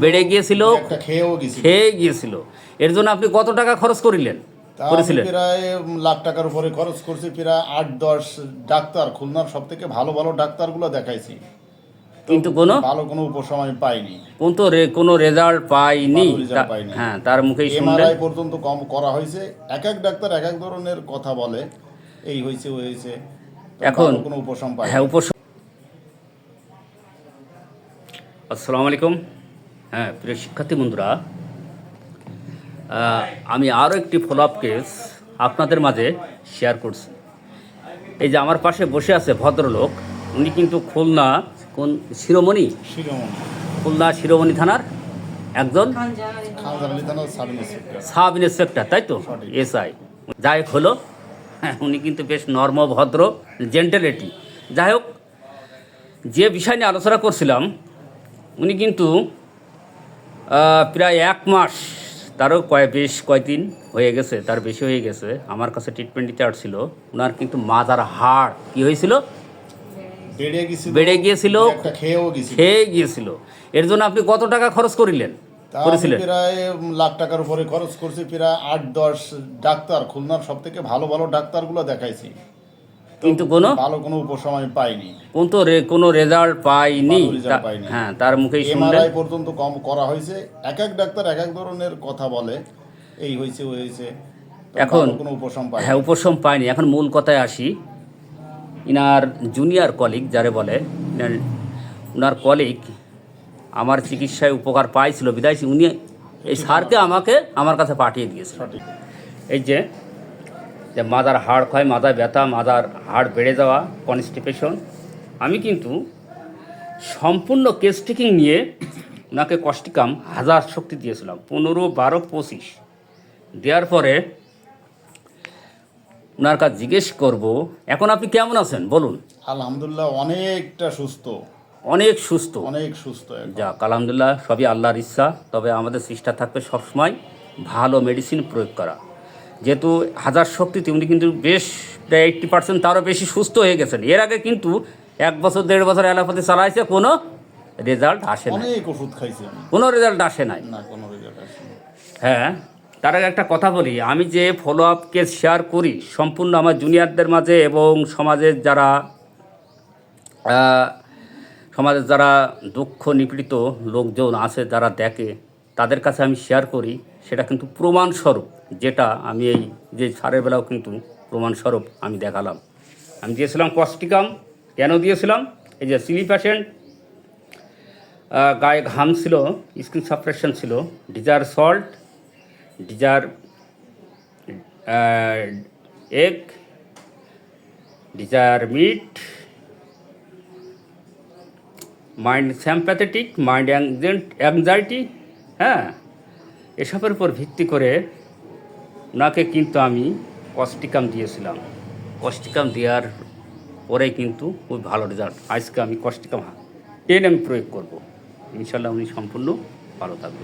বেড়ে গিয়েছিল, খেয়ে গিয়েছিল। এর জন্য আপনি কত টাকা খরচ করেছিলেন? প্রায় লাখ টাকার উপরে খরচ করছি। প্রায় 8-10 ডাক্তার, খুলনার সব থেকে ভালো ভালো ডাক্তারগুলো দেখাইছি, কিন্তু কোনো উপশম আমি পাইনি। কোনো রেজাল্ট পাইনি। পাইনি। হ্যাঁ, তার মুখেই শুনলেন। এমআরআই পর্যন্ত কম করা হয়েছে। এক এক ডাক্তার এক এক ধরনের কথা বলে, এই হয়েছে ওই হয়েছে, এখন কোনো উপশম পাই। হ্যাঁ, আসসালামু আলাইকুম। হ্যাঁ, প্রিয় শিক্ষার্থী বন্ধুরা, আমি আরও একটি ফলো আপ কেস আপনাদের মাঝে শেয়ার করছি। এই যে আমার পাশে বসে আছে ভদ্রলোক, উনি কিন্তু খুলনা খুলনা শিরোমণি থানার একজন সাব ইন্সপেক্টর, তাই তো? এসআই যাই হোক হলো। হ্যাঁ, উনি কিন্তু বেশ নর্ম, ভদ্র, জেন্টেলিটি। যাই হোক, যে বিষয় নিয়ে আলোচনা করছিলাম, উনি কিন্তু প্রায় 1 মাস, তারও কয়েকদিন হয়ে গেছে, তার বেশি হয়ে গেছে, আমার কাছে ট্রিটমেন্ট নিতে আসছিল। ওনার কিন্তু মাজার হাড় কী হয়েছিল? বেড়ে গিয়েছিল, খেয়ে গিয়েছিল। এর জন্য আপনি কত টাকা খরচ করেছিলেন? প্রায় লাখ টাকার উপরে খরচ করছি। প্রায় 8-10 ডাক্তার, খুলনার সব থেকে ভালো ভালো ডাক্তারগুলো দেখাইছি, কিন্তু কোনো উপশম আমি পাইনি। কোনো রেজাল্ট পাইনি। হ্যাঁ, তার মুখেই শুনলেন। এমআরআই পর্যন্ত কম করা হয়েছে। এক এক ডাক্তার এক এক ধরনের কথা বলে, এই হয়েছে ওই হয়েছে, এখন কোনো উপশম পাই। হ্যাঁ, উপশম পাইনি। এখন মূল কথায় আসি। ইনার জুনিয়র কলিগ যারে বলে, ওনার কলিগ আমার চিকিৎসায় উপকার পাইছিল বিদায় উনি এই স্যারকে আমার কাছে পাঠিয়ে দিয়েছে। এই যে মাথার হাড় ক্ষয়, মাথায় ব্যথা, মাথার হাড় বেড়ে যাওয়া, কনস্টিপেশন, আমি কিন্তু সম্পূর্ণ কেস টেকিং নিয়ে ওনাকে কস্টিকাম 1000 শক্তি দিয়েছিলাম, 15, 12, 25 দেওয়ার পরে ওনার কাছে জিজ্ঞেস করব, এখন আপনি কেমন আছেন বলুন? আলহামদুলিল্লাহ, অনেক সুস্থ। যাক, আলহামদুলিল্লাহ, সবই আল্লাহর ইচ্ছা। তবে আমাদের চেষ্টা থাকবে সবসময় ভালো মেডিসিন প্রয়োগ করা। যেহেতু 1000 শক্তিতে উনি কিন্তু বেশ প্রায় 80% তারও বেশি সুস্থ হয়ে গেছেন। এর আগে কিন্তু 1 বছর 1.5 বছর অ্যালোপ্যাথি চালাইছে, কোনো রেজাল্ট আসে না, অনেক ওষুধ খাইছে, কোনো রেজাল্ট আসে নাই। হ্যাঁ, তার আগে একটা কথা বলি, আমি যে ফলো আপ কেস শেয়ার করি সম্পূর্ণ আমার জুনিয়রদের মাঝে এবং সমাজের যারা দুঃখ নিপীড়িত লোকজন আছে, যারা দেখে, তাদের কাছে আমি শেয়ার করি। সেটা কিন্তু প্রমাণস্বরূপ, যেটা আমি এই যে সারের বেলাও কিন্তু প্রমাণস্বরূপ আমি দেখালাম। আমি দিয়েছিলাম কস্টিকাম। কেন দিয়েছিলাম? এই যে সিলি পেশেন্ট, গায়ে ঘাম ছিল, স্কিন সাপ্রেশন ছিল, desire salt, desire egg, desire meat, mind sympathetic, mind anxiety, হ্যাঁ, এসবের উপর ভিত্তি করে ওনাকে কিন্তু আমি কস্টিকাম দিয়েছিলাম। কস্টিকাম দেওয়ার পরে কিন্তু খুব ভালো রেজাল্ট। আজকে আমি কস্টিকাম 10 প্রয়োগ করব, ইনশাল্লাহ উনি সম্পূর্ণ ভালো থাকবে।